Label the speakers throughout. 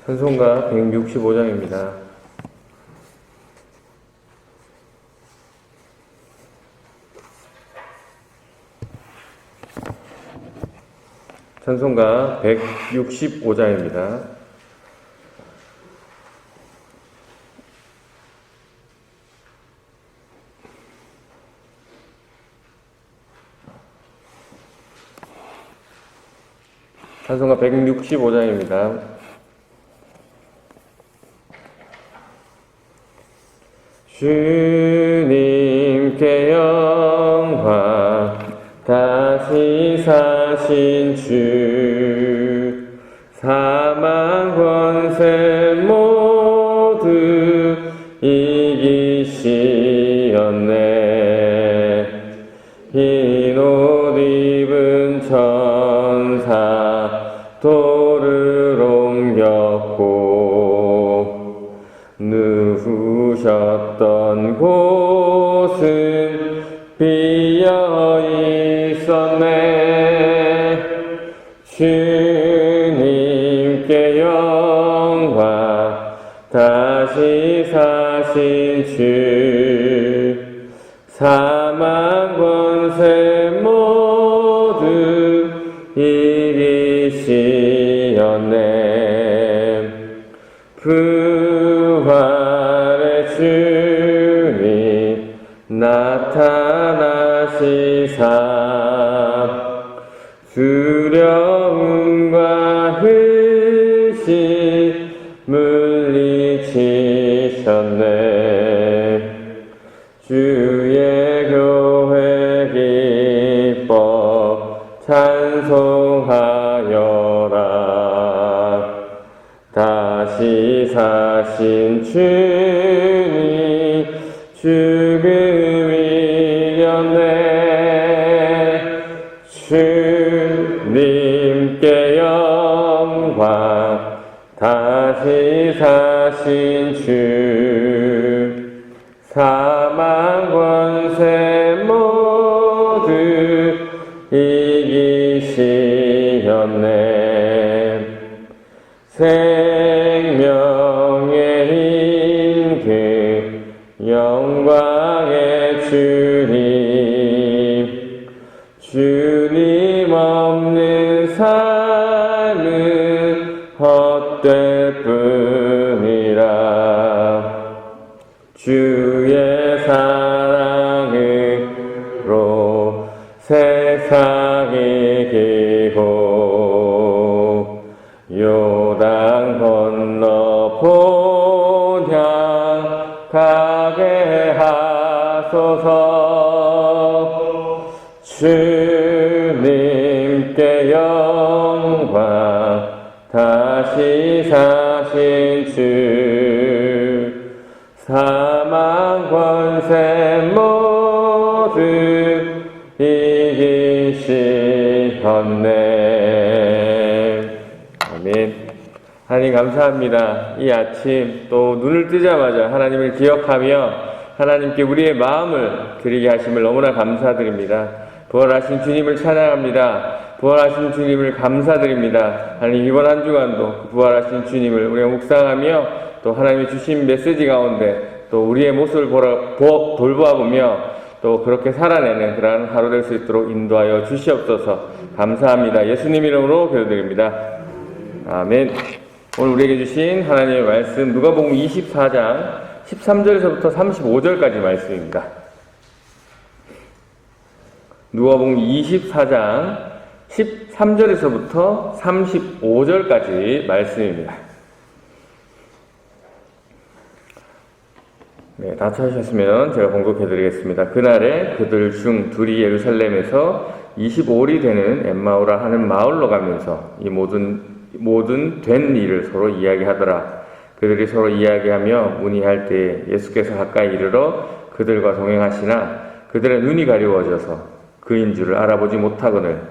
Speaker 1: 찬송가 165장입니다. 찬송가 165장입니다. 찬송가 165장입니다. 주님께 영광, 다시 사신 주, 사망 권세 모두 이기시었네. 흰 옷 입은 천사 돌을 옮겼고, 누우셨던 곳은 비어 있었네. 주님께 영광, 다시 사신 주, 사망 권세 모두 이기시었네. 부활의 주님 나타나시사 두려움과 의심 물리치셨네. 주의 교회 기뻐 찬송하여라. 다시 사신 주님 죽음 이겼네. 주님께 영광, 다시 사신 주, 사망 권세 모두 이기시었네. 생명의 임금, 영광의 주님, 주님 없는 삶은 헛될 뿐이라. 주의 사랑으로 세상이 이기고, 요단 건너 본향 가게 하소서. 주님께 영광, 다시 사신 주, 사망 권세 모두 이기시었네. 아멘. 하나님 감사합니다. 이 아침 또 눈을 뜨자마자 하나님을 기억하며 하나님께 우리의 마음을 드리게 하심을 너무나 감사드립니다. 부활하신 주님을 찬양합니다. 부활하신 주님을 감사드립니다. 하나님, 이번 한 주간도 부활하신 주님을 우리가 묵상하며 또 하나님이 주신 메시지 가운데 또 우리의 모습을 돌보아보며 또 그렇게 살아내는 그러한 하루 될 수 있도록 인도하여 주시옵소서. 감사합니다. 예수님 이름으로 기도드립니다. 아멘. 오늘 우리에게 주신 하나님의 말씀, 누가복음 24장 13절에서부터 35절까지 말씀입니다. 누가복음 24장 13절에서부터 35절까지 말씀입니다. 네, 다 찾으셨으면 제가 봉독해드리겠습니다. 그날에 그들 중 둘이 예루살렘에서 25일이 되는 엠마오라 하는 마을로 가면서 이 모든 된 일을 서로 이야기하더라. 그들이 서로 이야기하며 문의할 때에 예수께서 가까이 이르러 그들과 동행하시나 그들의 눈이 가리워져서 그인 줄을 알아보지 못하거늘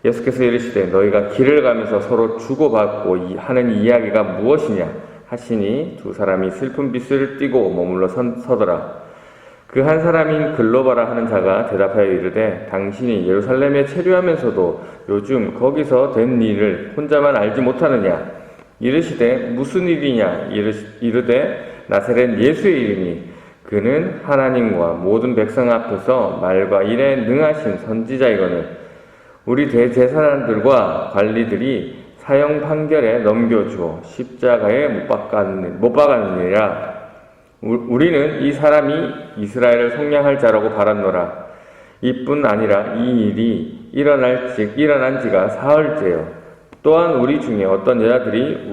Speaker 1: 예수께서 이르시되 너희가 길을 가면서 서로 주고받고 하는 이야기가 무엇이냐 하시니 두 사람이 슬픈 빗을 띠고 머물러 서더라. 그 한 사람인 글로바라 하는 자가 대답하여 이르되 당신이 예루살렘에 체류하면서도 요즘 거기서 된 일을 혼자만 알지 못하느냐? 이르시되 무슨 일이냐 이르되 나사렛 예수의 이름이 그는 하나님과 모든 백성 앞에서 말과 일에 능하신 선지자이거늘 우리 대제사장들과 관리들이 사형 판결에 넘겨주어 십자가에 못 박았느니라. 우리는 이 사람이 이스라엘을 속량할 자라고 바랐노라. 이뿐 아니라 이 일이 일어난 지가 사흘째요. 또한 우리 중에 어떤 여자들이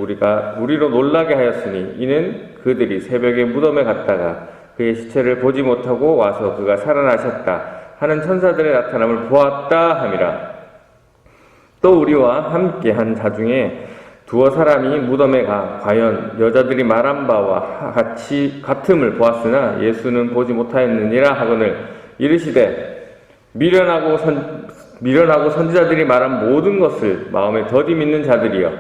Speaker 1: 우리로 놀라게 하였으니 이는 그들이 새벽에 무덤에 갔다가 그의 시체를 보지 못하고 와서 그가 살아나셨다 하는 천사들의 나타남을 보았다 함이라. 또 우리와 함께 한 자 중에 두어 사람이 무덤에 가 과연 여자들이 말한 바와 같음을 보았으나 예수는 보지 못하였느니라 하거늘 이르시되 미련하고 선지자들이 말한 모든 것을 마음에 더디 믿는 자들이여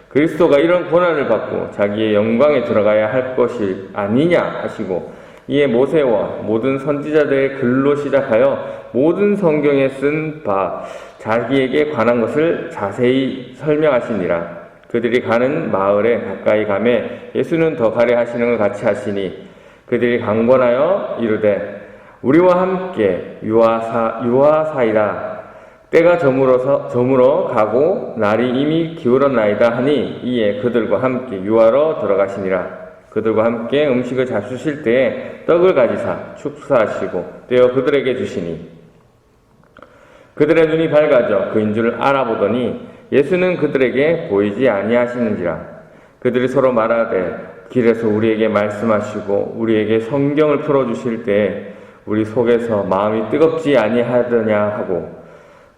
Speaker 1: 그리스도가 이런 고난을 받고 자기의 영광에 들어가야 할 것이 아니냐 하시고 이에 모세와 모든 선지자들의 글로 시작하여 모든 성경에 쓴 바 자기에게 관한 것을 자세히 설명하시니라. 그들이 가는 마을에 가까이 가매 예수는 더 가려 하시는 것 같이 하시니 그들이 강권하여 이르되 우리와 함께 유하사이다. 때가 저물어 가고 날이 이미 기울었나이다 하니 이에 그들과 함께 유하러 들어가시니라. 그들과 함께 음식을 잡수실 때에 떡을 가지사 축사하시고 떼어 그들에게 주시니 그들의 눈이 밝아져 그인 줄 알아보더니 예수는 그들에게 보이지 아니하시는지라. 그들이 서로 말하되 길에서 우리에게 말씀하시고 우리에게 성경을 풀어주실 때에 우리 속에서 마음이 뜨겁지 아니하더냐 하고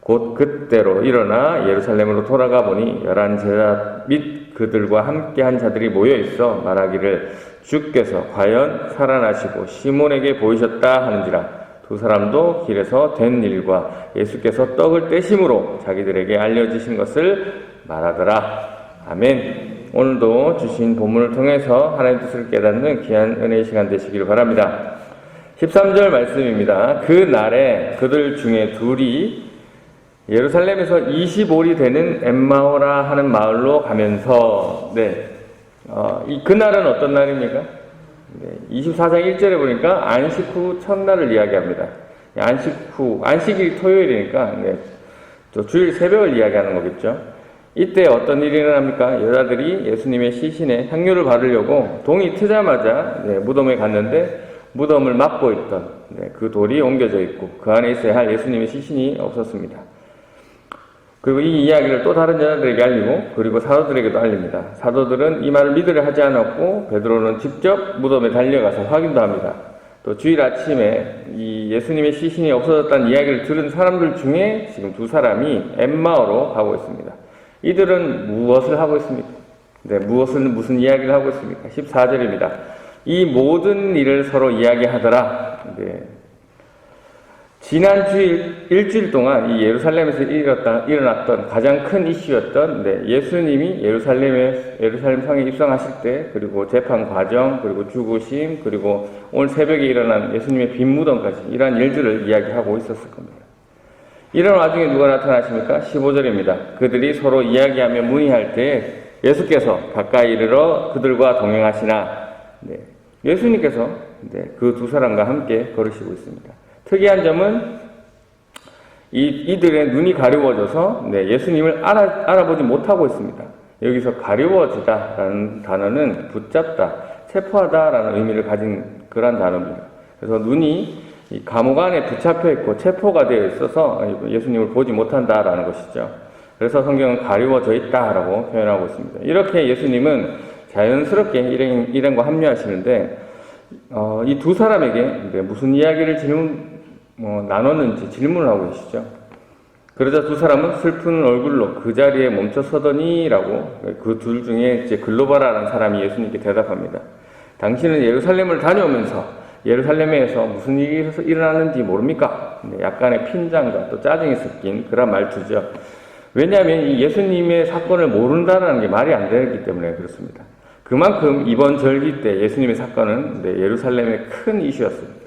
Speaker 1: 곧 그때로 일어나 예루살렘으로 돌아가 보니 11 제자 및 그들과 함께한 자들이 모여 있어 말하기를 주께서 과연 살아나시고 시몬에게 보이셨다 하는지라. 두 사람도 길에서 된 일과 예수께서 떡을 떼심으로 자기들에게 알려주신 것을 말하더라. 아멘. 오늘도 주신 본문을 통해서 하나님 뜻을 깨닫는 귀한 은혜의 시간 되시기를 바랍니다. 13절 말씀입니다. 그 날에 그들 중에 둘이 예루살렘에서 25리 되는 엠마오라 하는 마을로 가면서 그날은 어떤 날입니까? 24장 1절에 보니까 안식 후 첫날을 이야기합니다. 안식일이 토요일이니까 주일 새벽을 이야기하는 거겠죠. 이때 어떤 일이 일어납니까? 여자들이 예수님의 시신에 향유를 바르려고 동이 트자마자 무덤에 갔는데 무덤을 막고 있던 그 돌이 옮겨져 있고 그 안에 있어야 할 예수님의 시신이 없었습니다. 그리고 이 이야기를 또 다른 여자들에게 알리고 그리고 사도들에게도 알립니다. 사도들은 이 말을 믿으려 하지 않았고 베드로는 직접 무덤에 달려가서 확인도 합니다. 또 주일 아침에 이 예수님의 시신이 없어졌다는 이야기를 들은 사람들 중에 지금 두 사람이 엠마오로 가고 있습니다. 이들은 무엇을 하고 있습니까? 무슨 이야기를 하고 있습니까? 14절입니다. 이 모든 일을 서로 이야기하더라. 지난 일주일 동안 이 예루살렘에서 일어났던 가장 큰 이슈였던 예수님이 예루살렘 성에 입성하실 때 그리고 재판 과정 그리고 죽으심 그리고 오늘 새벽에 일어난 예수님의 빈 무덤까지 이러한 일들을 이야기하고 있었을 겁니다. 이런 와중에 누가 나타나십니까? 15절입니다. 그들이 서로 이야기하며 문의할 때 예수께서 가까이 이르러 그들과 동행하시나 예수님께서 그 두 사람과 함께 걸으시고 있습니다. 특이한 점은 이들의 눈이 가려워져서 예수님을 알아보지 못하고 있습니다. 여기서 가려워지다라는 단어는 붙잡다, 체포하다라는 의미를 가진 그런 단어입니다. 그래서 눈이 감옥 안에 붙잡혀 있고 체포가 되어 있어서 예수님을 보지 못한다라는 것이죠. 그래서 성경은 가려워져 있다라고 표현하고 있습니다. 이렇게 예수님은 자연스럽게 일행과 합류하시는데 이 두 사람에게 무슨 이야기를 나눴는지 질문을 하고 계시죠. 그러자 두 사람은 슬픈 얼굴로 그 자리에 멈춰 서더니라고 그 둘 중에 글로바라는 사람이 예수님께 대답합니다. 당신은 예루살렘을 다녀오면서 예루살렘에서 무슨 일이 일어나는지 모릅니까? 약간의 핀잔과 또 짜증이 섞인 그런 말투죠. 왜냐하면 이 예수님의 사건을 모른다는 게 말이 안 되기 때문에 그렇습니다. 그만큼 이번 절기 때 예수님의 사건은 예루살렘의 큰 이슈였습니다.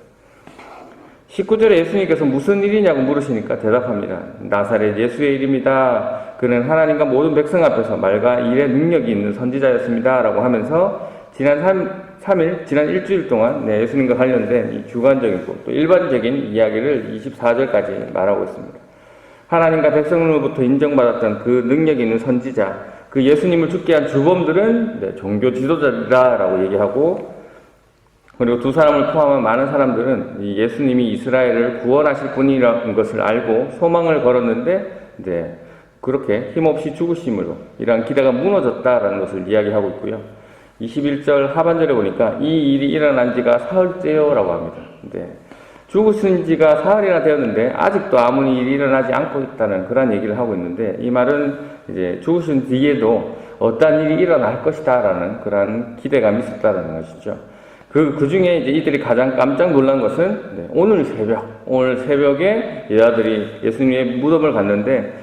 Speaker 1: 19절에 예수님께서 무슨 일이냐고 물으시니까 대답합니다. 나사렛 예수의 일입니다. 그는 하나님과 모든 백성 앞에서 말과 일의 능력이 있는 선지자였습니다. 라고 하면서 지난 일주일 동안 예수님과 관련된 이 주관적이고 또 일반적인 이야기를 24절까지 말하고 있습니다. 하나님과 백성으로부터 인정받았던 그 능력이 있는 선지자, 그 예수님을 죽게 한 주범들은 종교 지도자라고 얘기하고, 그리고 두 사람을 포함한 많은 사람들은 이 예수님이 이스라엘을 구원하실 분이라는 것을 알고 소망을 걸었는데 그렇게 힘없이 죽으심으로 이러한 기대가 무너졌다라는 것을 이야기하고 있고요. 21절 하반절에 보니까 이 일이 일어난 지가 사흘째요라고 합니다. 죽으신 지가 사흘이나 되었는데 아직도 아무 일이 일어나지 않고 있다는 그런 얘기를 하고 있는데, 이 말은 이제 죽으신 뒤에도 어떠한 일이 일어날 것이다라는 그런 기대감이 있었다는 것이죠. 그 중에 이제 이들이 가장 깜짝 놀란 것은 오늘 새벽에 여자들이 예수님의 무덤을 갔는데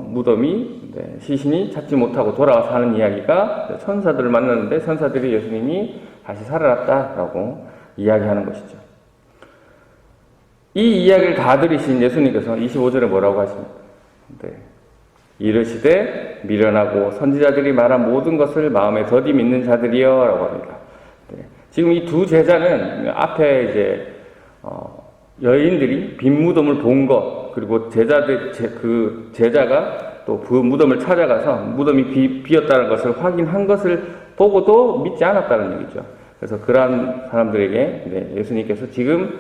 Speaker 1: 무덤이 시신이 찾지 못하고 돌아와서 하는 이야기가 천사들을 만났는데 천사들이 예수님이 다시 살아났다라고 이야기하는 것이죠. 이 이야기를 다 들으신 예수님께서 25절에 뭐라고 하십니까? 이르시되 미련하고 선지자들이 말한 모든 것을 마음에 더디 믿는 자들이여 라고 합니다. 지금 이 두 제자는 앞에 이제 여인들이 빈 무덤을 본 것, 그리고 그 제자가 또 그 무덤을 찾아가서 무덤이 비었다는 것을 확인한 것을 보고도 믿지 않았다는 얘기죠. 그래서 그러한 사람들에게 예수님께서 지금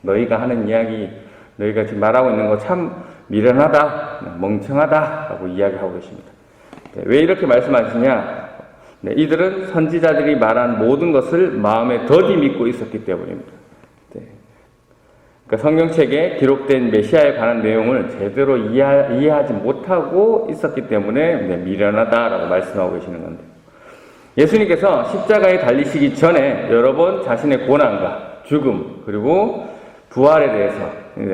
Speaker 1: 너희가 하는 이야기, 너희가 지금 말하고 있는 거 참 미련하다, 멍청하다라고 이야기하고 계십니다. 왜 이렇게 말씀하시냐? 이들은 선지자들이 말한 모든 것을 마음에 더디 믿고 있었기 때문입니다. 그러니까 성경책에 기록된 메시아에 관한 내용을 제대로 이해하지 못하고 있었기 때문에 미련하다라고 말씀하고 계시는 건데, 예수님께서 십자가에 달리시기 전에 여러 번 자신의 고난과 죽음 그리고 부활에 대해서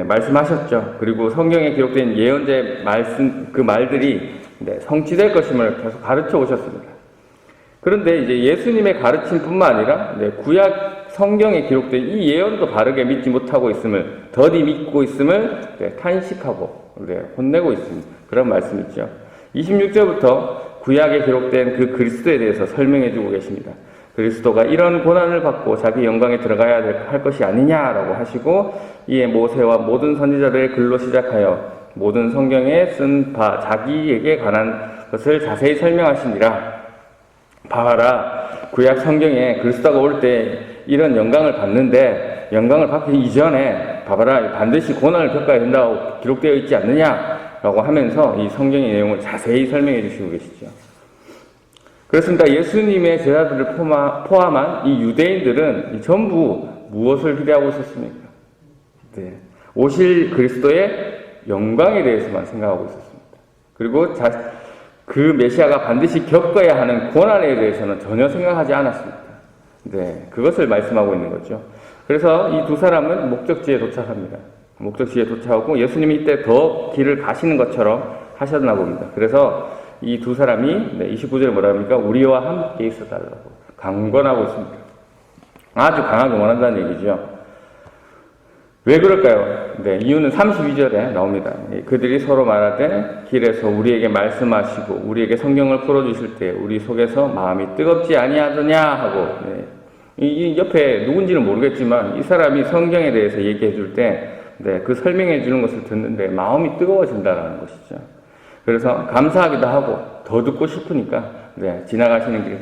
Speaker 1: 말씀하셨죠. 그리고 성경에 기록된 예언자의 그 말들이 성취될 것임을 계속 가르쳐 오셨습니다. 그런데 이제 예수님의 가르침뿐만 아니라 구약 성경에 기록된 이 예언도 바르게 믿지 못하고 있음을, 더디 믿고 있음을 탄식하고 혼내고 있습니다. 그런 말씀이죠. 26절부터 구약에 기록된 그 그리스도에 대해서 설명해 주고 계십니다. 그리스도가 이런 고난을 받고 자기 영광에 들어가야 할 것이 아니냐라고 하시고, 이에 모세와 모든 선지자들의 글로 시작하여 모든 성경에 쓴 바 자기에게 관한 것을 자세히 설명하시니라. 봐라, 구약 성경에 그리스도가 올 때 이런 영광을 받는데, 영광을 받기 이전에 봐봐라, 반드시 고난을 겪어야 된다고 기록되어 있지 않느냐라고 하면서 이 성경의 내용을 자세히 설명해 주시고 계시죠. 그렇습니다. 예수님의 제자들을 포함한 이 유대인들은 전부 무엇을 기대하고 있었습니까? 오실 그리스도의 영광에 대해서만 생각하고 있었습니다. 그리고 그 메시아가 반드시 겪어야 하는 고난에 대해서는 전혀 생각하지 않았습니다. 그것을 말씀하고 있는 거죠. 그래서 이 두 사람은 목적지에 도착합니다. 목적지에 도착하고 예수님이 이때 더 길을 가시는 것처럼 하셨나 봅니다. 그래서 이 두 사람이 29절에 뭐라 합니까? 우리와 함께 있어달라고 강권하고 있습니다. 아주 강하게 원한다는 얘기죠. 왜 그럴까요? 이유는 32절에 나옵니다. 그들이 서로 말하되 길에서 우리에게 말씀하시고 우리에게 성경을 풀어주실 때 우리 속에서 마음이 뜨겁지 아니하더냐 하고, 이 옆에 누군지는 모르겠지만 이 사람이 성경에 대해서 얘기해 줄 때 그 설명해 주는 것을 듣는데 마음이 뜨거워진다는 것이죠. 그래서 감사하기도 하고 더 듣고 싶으니까 지나가시는 길,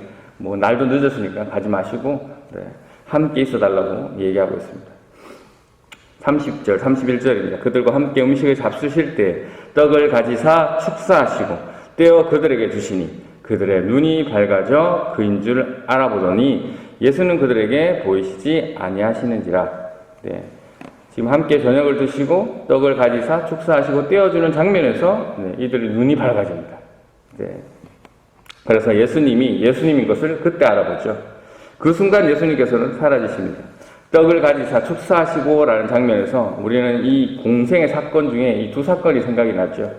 Speaker 1: 날도 늦었으니까 가지 마시고 함께 있어 달라고 얘기하고 있습니다. 30절, 31절입니다. 그들과 함께 음식을 잡수실 때 떡을 가지사 축사하시고 떼어 그들에게 주시니 그들의 눈이 밝아져 그인 줄 알아보더니 예수는 그들에게 보이시지 아니하시는지라. 지금 함께 저녁을 드시고 떡을 가지사 축사하시고 떼어주는 장면에서 이들의 눈이 밝아집니다. 그래서 예수님이 예수님인 것을 그때 알아보죠. 그 순간 예수님께서는 사라지십니다. 떡을 가지사 축사하시고 라는 장면에서 우리는 이 공생의 사건 중에 이 두 사건이 생각이 났죠.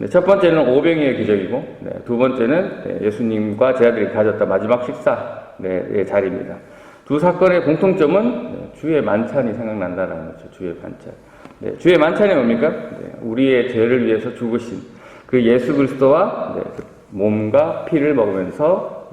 Speaker 1: 첫 번째는 오병이의 기적이고, 두 번째는 예수님과 제자들이 가졌던 마지막 식사의 자리입니다. 두 사건의 공통점은 주의 만찬이 생각난다라는 거죠. 주의 만찬. 네, 주의 만찬이 뭡니까? 네, 우리의 죄를 위해서 죽으신 그 예수 그리스도와 그 몸과 피를 먹으면서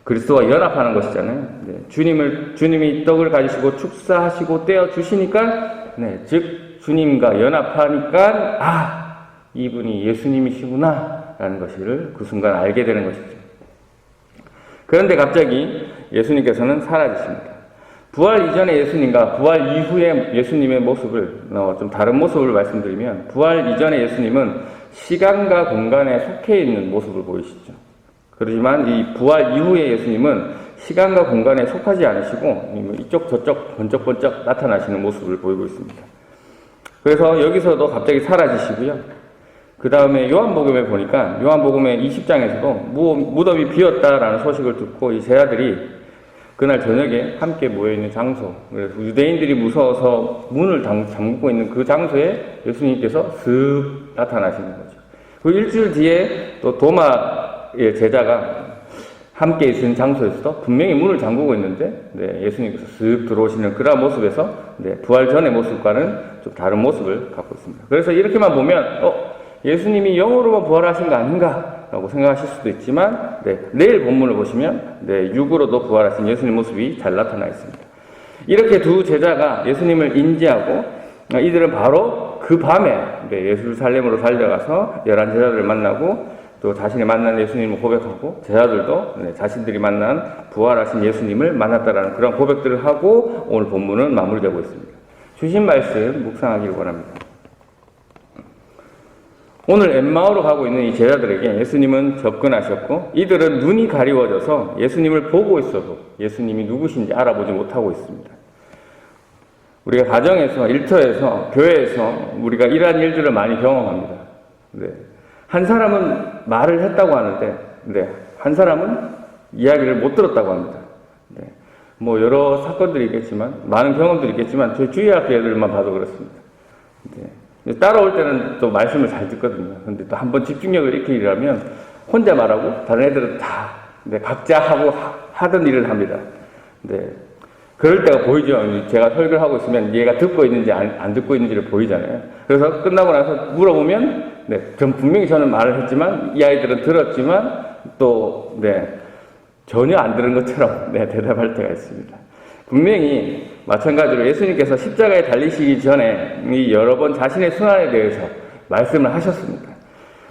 Speaker 1: 그리스도와 연합하는 것이잖아요. 주님이 떡을 가지시고 축사하시고 떼어 주시니까, 즉 주님과 연합하니까 이분이 예수님이시구나 라는 것을 그 순간 알게 되는 것이죠. 그런데 갑자기 예수님께서는 사라지십니다. 부활 이전의 예수님과 부활 이후의 예수님의 모습을 좀 다른 모습을 말씀드리면, 부활 이전의 예수님은 시간과 공간에 속해 있는 모습을 보이시죠. 그렇지만 이 부활 이후의 예수님은 시간과 공간에 속하지 않으시고 이쪽 저쪽 번쩍번쩍 나타나시는 모습을 보이고 있습니다. 그래서 여기서도 갑자기 사라지시고요. 그 다음에 요한복음에 보니까 요한복음의 20장에서도 무덤이 비었다라는 소식을 듣고 이 제자들이 그날 저녁에 함께 모여있는 장소, 그래서 유대인들이 무서워서 문을 잠그고 있는 그 장소에 예수님께서 슥 나타나시는 거죠. 그 일주일 뒤에 또 도마의 제자가 함께 있는 장소에서도 분명히 문을 잠그고 있는데 예수님께서 슥 들어오시는 그런 모습에서 부활 전의 모습과는 좀 다른 모습을 갖고 있습니다. 그래서 이렇게만 보면 예수님이 영으로만 부활하신 거 아닌가 라고 생각하실 수도 있지만 내일 본문을 보시면 육으로도 부활하신 예수님 모습이 잘 나타나 있습니다. 이렇게 두 제자가 예수님을 인지하고 이들은 바로 그 밤에 예루살렘으로 달려가서 11제자들을 만나고 또 자신이 만난 예수님을 고백하고 제자들도 자신들이 만난 부활하신 예수님을 만났다라는 그런 고백들을 하고 오늘 본문은 마무리되고 있습니다. 주신 말씀 묵상하기를 원합니다. 오늘 엠마오로 가고 있는 이 제자들에게 예수님은 접근하셨고 이들은 눈이 가리워져서 예수님을 보고 있어도 예수님이 누구신지 알아보지 못하고 있습니다. 우리가 가정에서, 일터에서, 교회에서 우리가 이러한 일들을 많이 경험합니다. 한 사람은 말을 했다고 하는데 한 사람은 이야기를 못 들었다고 합니다. 뭐 여러 사건들이 있겠지만, 많은 경험들이 있겠지만 저희 주의학교 애들만 봐도 그렇습니다. 따라올 때는 또 말씀을 잘 듣거든요. 근데 또 한번 집중력을 익히려면 혼자 말하고 다른 애들은 다 각자 하던 일을 합니다. 그럴 때가 보이죠. 제가 설교를 하고 있으면 얘가 듣고 있는지 안 듣고 있는지를 보이잖아요. 그래서 끝나고 나서 물어보면 분명히 저는 말을 했지만 이 아이들은 들었지만 또 전혀 안 들은 것처럼 대답할 때가 있습니다. 분명히 마찬가지로 예수님께서 십자가에 달리시기 전에 여러 번 자신의 순환에 대해서 말씀을 하셨습니다.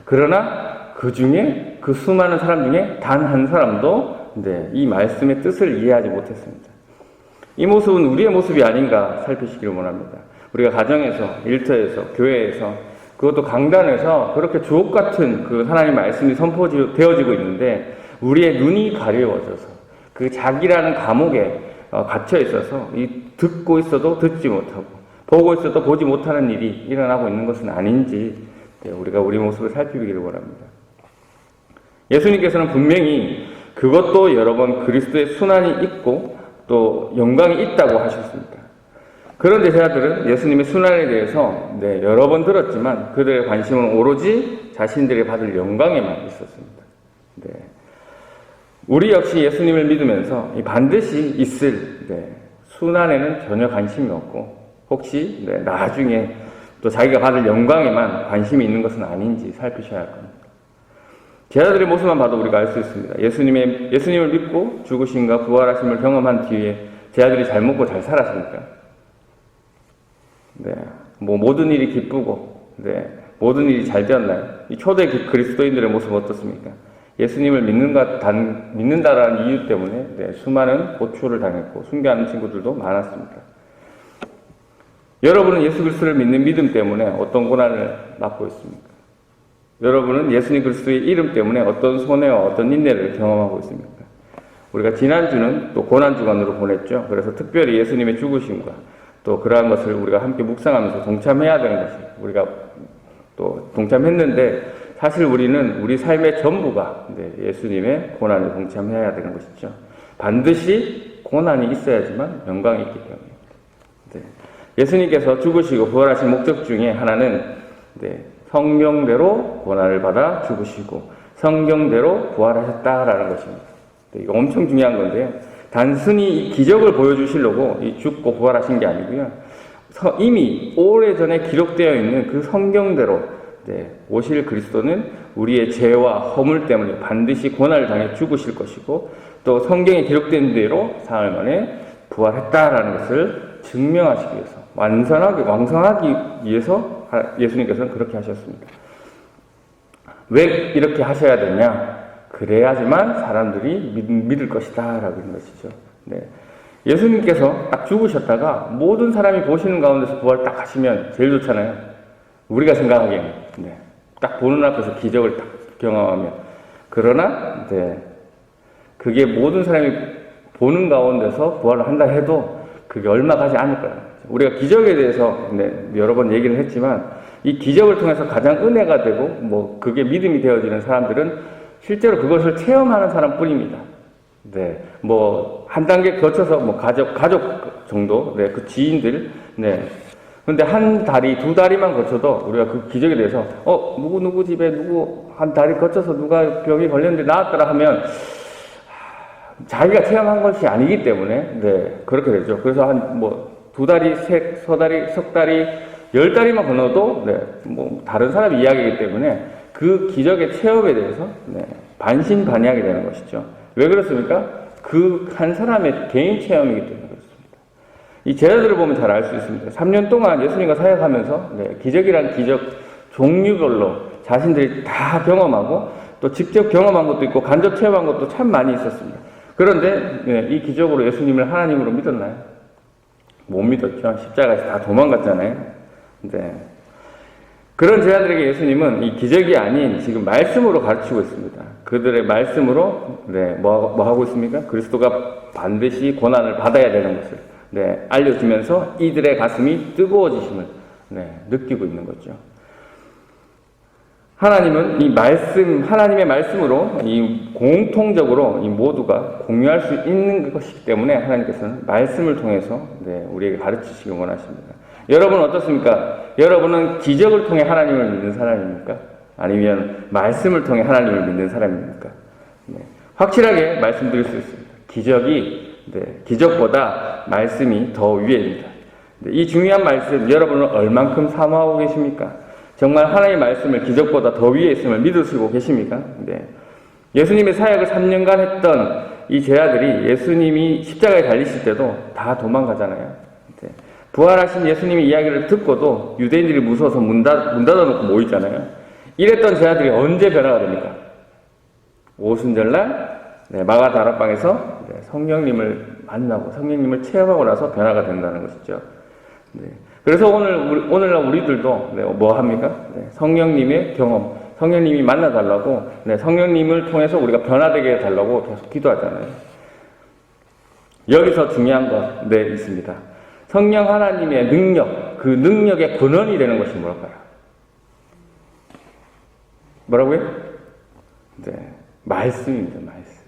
Speaker 1: 그러나 그 중에 그 수많은 사람 중에 단 한 사람도 이 말씀의 뜻을 이해하지 못했습니다. 이 모습은 우리의 모습이 아닌가 살피시기를 원합니다. 우리가 가정에서, 일터에서, 교회에서, 그것도 강단에서 그렇게 주옥같은 그 하나님의 말씀이 선포되어지고 있는데 우리의 눈이 가려워져서 그 자기라는 감옥에 갇혀 있어서 듣고 있어도 듣지 못하고 보고 있어도 보지 못하는 일이 일어나고 있는 것은 아닌지 우리가 우리 모습을 살피기를 원합니다. 예수님께서는 분명히 그것도 여러 번 그리스도의 순환이 있고 또 영광이 있다고 하셨습니다. 그런데 제자들은 예수님의 순환에 대해서 여러 번 들었지만 그들의 관심은 오로지 자신들이 받을 영광에만 있었습니다. 우리 역시 예수님을 믿으면서 반드시 있을 순환에는 전혀 관심이 없고 혹시 나중에 또 자기가 받을 영광에만 관심이 있는 것은 아닌지 살피셔야 할 겁니다. 제자들의 모습만 봐도 우리가 알 수 있습니다. 예수님을 믿고 죽으심과 부활하심을 경험한 뒤에 제자들이 잘 먹고 잘 살았습니까? 모든 일이 기쁘고 모든 일이 잘 되었나요? 이 초대 그리스도인들의 모습은 어떻습니까? 예수님을 믿는다라는 이유 때문에 수많은 고초를 당했고 순교하는 친구들도 많았습니다. 여러분은 예수 그리스도를 믿는 믿음 때문에 어떤 고난을 맡고 있습니까? 여러분은 예수님 그리스도의 이름 때문에 어떤 손해와 어떤 인내를 경험하고 있습니까? 우리가 지난주는 또 고난주간으로 보냈죠. 그래서 특별히 예수님의 죽으심과 또 그러한 것을 우리가 함께 묵상하면서 동참해야 되는 것이 우리가 또 동참했는데 사실 우리는 우리 삶의 전부가 예수님의 고난에 동참해야 되는 것이죠. 반드시 고난이 있어야지만 영광이 있기 때문입니다. 예수님께서 죽으시고 부활하신 목적 중에 하나는 성경대로 고난을 받아 죽으시고 성경대로 부활하셨다라는 것입니다. 이거 엄청 중요한 건데요. 단순히 이 기적을 보여주시려고 이 죽고 부활하신 게 아니고요. 이미 오래전에 기록되어 있는 그 성경대로 오실 그리스도는 우리의 죄와 허물 때문에 반드시 고난을 당해 죽으실 것이고 또 성경에 기록된 대로 사흘 만에 부활했다라는 것을 증명하시기 위해서 왕성하기 위해서 예수님께서는 그렇게 하셨습니다. 왜 이렇게 하셔야 되냐? 그래야지만 사람들이 믿을 것이다 라고 하는 것이죠. 네. 예수님께서 딱 죽으셨다가 모든 사람이 보시는 가운데서 부활 딱 하시면 제일 좋잖아요. 우리가 생각하기에는. 네. 딱 보는 앞에서 기적을 딱 경험하면. 그러나 그게 모든 사람이 보는 가운데서 부활을 한다 해도 그게 얼마 가지 않을 거예요. 우리가 기적에 대해서 여러 번 얘기를 했지만 이 기적을 통해서 가장 은혜가 되고 그게 믿음이 되어지는 사람들은 실제로 그것을 체험하는 사람뿐입니다. 한 단계 거쳐서 가족 정도, 그 지인들, 근데 한 다리, 두 다리만 거쳐도 우리가 그 기적에 대해서 누구 집에 한 다리 거쳐서 누가 병이 걸렸는데 나았더라 하면 자기가 체험한 것이 아니기 때문에 그렇게 되죠. 그래서 두 다리, 서 다리, 석 다리, 10다리만 건너도 다른 사람의 이야기이기 때문에 그 기적의 체험에 대해서 반신반의하게 되는 것이죠. 왜 그렇습니까? 그 한 사람의 개인 체험이기 때문에 그렇습니다. 이 제자들을 보면 잘 알 수 있습니다. 3년 동안 예수님과 사역하면서 기적이란 기적 종류별로 자신들이 다 경험하고 또 직접 경험한 것도 있고 간접 체험한 것도 참 많이 있었습니다. 그런데 이 기적으로 예수님을 하나님으로 믿었나요? 못 믿었죠. 십자가에서 다 도망갔잖아요. 그런 제자들에게 예수님은 이 기적이 아닌 지금 말씀으로 가르치고 있습니다. 그들의 말씀으로 뭐 하고 있습니까? 그리스도가 반드시 고난을 받아야 되는 것을 알려주면서 이들의 가슴이 뜨거워지심을 느끼고 있는 거죠. 하나님은 하나님의 말씀으로 공통적으로 모두가 공유할 수 있는 것이기 때문에 하나님께서는 말씀을 통해서 우리에게 가르치시길 원하십니다. 여러분은 어떻습니까? 여러분은 기적을 통해 하나님을 믿는 사람입니까? 아니면 말씀을 통해 하나님을 믿는 사람입니까? 확실하게 말씀드릴 수 있습니다. 기적보다 말씀이 더 위에입니다. 이 중요한 말씀 여러분은 얼만큼 사모하고 계십니까? 정말 하나님의 말씀을 기적보다 더 위에 있음을 믿으시고 계십니까? 예수님의 사역을 3년간 했던 이 제자들이 예수님이 십자가에 달리실 때도 다 도망가잖아요. 부활하신 예수님의 이야기를 듣고도 유대인들이 무서워서 문 닫아놓고 모이잖아요. 이랬던 제자들이 언제 변화가 됩니까? 오순절날 마가 다락방에서 성령님을 만나고 성령님을 체험하고 나서 변화가 된다는 것이죠. 그래서 오늘날 우리들도 뭐 합니까? 성령님의 경험, 성령님이 만나달라고, 성령님을 통해서 우리가 변화되게 해달라고 계속 기도하잖아요. 여기서 중요한 것 있습니다. 성령 하나님의 능력, 그 능력의 근원이 되는 것이 뭘까요? 뭐라고요? 말씀입니다. 말씀.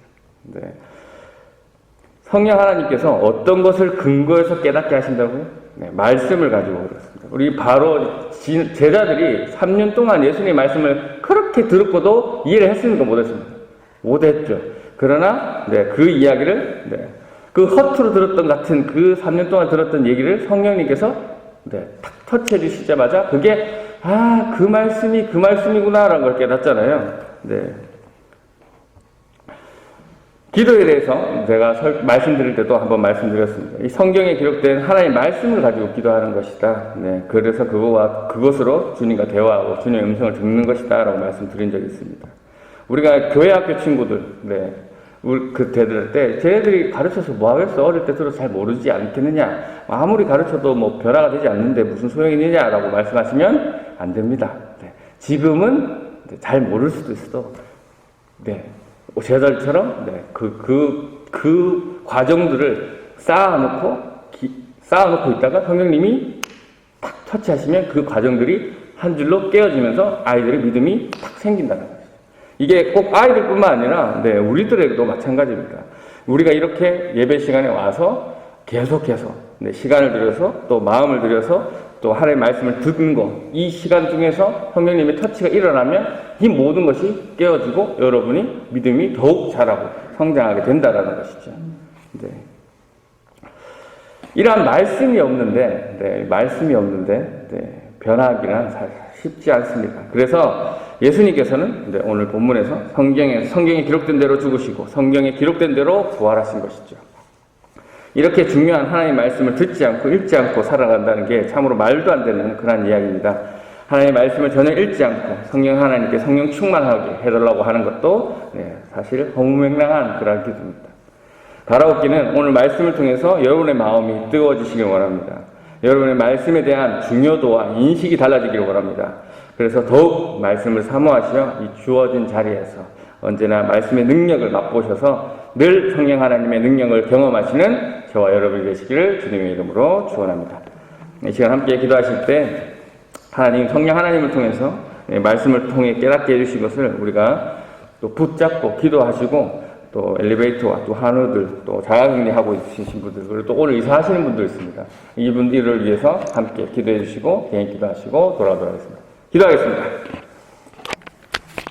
Speaker 1: 성령 하나님께서 어떤 것을 근거해서 깨닫게 하신다고요? 말씀을 가지고 그렇습니다. 우리 바로 제자들이 3년 동안 예수님의 말씀을 그렇게 들었고도 이해를 했습니까? 못했습니까? 못했죠. 그러나 그 이야기를 그 허투루 들었던 같은 그 3년 동안 들었던 얘기를 성령님께서 탁 터치해 주시자마자 그게 그 말씀이 그 말씀이구나 라는 걸 깨닫잖아요. 기도에 대해서 제가 말씀드릴 때도 한번 말씀드렸습니다. 이 성경에 기록된 하나님의 말씀을 가지고 기도하는 것이다. 그래서 그것으로 주님과 대화하고 주님의 음성을 듣는 것이다 라고 말씀드린 적이 있습니다. 우리가 교회 학교 친구들 그때들 때 쟤네들이 가르쳐서 뭐 하겠어? 어릴 때 들어서 잘 모르지 않겠느냐? 아무리 가르쳐도 변화가 되지 않는데 무슨 소용이 있느냐라고 말씀하시면 안 됩니다. 지금은 잘 모를 수도 있어도 제자들처럼 그 과정들을 쌓아놓고 있다가 성령님이 탁 터치하시면 그 과정들이 한 줄로 깨어지면서 아이들의 믿음이 탁 생긴다는 거예요. 이게 꼭 아이들뿐만 아니라 우리들에게도 마찬가지입니다. 우리가 이렇게 예배 시간에 와서 계속해서 시간을 들여서 또 마음을 들여서 또 하나님의 말씀을 듣는 것, 이 시간 중에서 성령님의 터치가 일어나면 이 모든 것이 깨어지고 여러분이 믿음이 더욱 자라고 성장하게 된다는 것이죠. 네. 이러한 말씀이 없는데, 변하기는 사실 쉽지 않습니다. 그래서 예수님께서는 오늘 본문에서 성경에 기록된 대로 죽으시고 성경에 기록된 대로 부활하신 것이죠. 이렇게 중요한 하나님의 말씀을 듣지 않고 읽지 않고 살아간다는 게 참으로 말도 안 되는 그런 이야기입니다. 하나님의 말씀을 전혀 읽지 않고 성령 하나님께 성령 충만하게 해달라고 하는 것도 사실 허무맹랑한 그런 기도입니다. 바라옵기는 오늘 말씀을 통해서 여러분의 마음이 뜨거워지시길 원합니다. 여러분의 말씀에 대한 중요도와 인식이 달라지기를 원합니다. 그래서 더욱 말씀을 사모하시어 이 주어진 자리에서 언제나 말씀의 능력을 맛보셔서 늘 성령 하나님의 능력을 경험하시는 저와 여러분이 되시기를 주님의 이름으로 축원합니다. 이 시간 함께 기도하실 때 성령 하나님을 통해서 말씀을 통해 깨닫게 해주신 것을 우리가 또 붙잡고 기도하시고 또 엘리베이터와 또 한우들 또 자가격리하고 있으신 분들 그리고 또 오늘 이사하시는 분도 있습니다. 이분들을 위해서 함께 기도해 주시고 개인 기도하시고 돌아오도록 하겠습니다. 기도하겠습니다.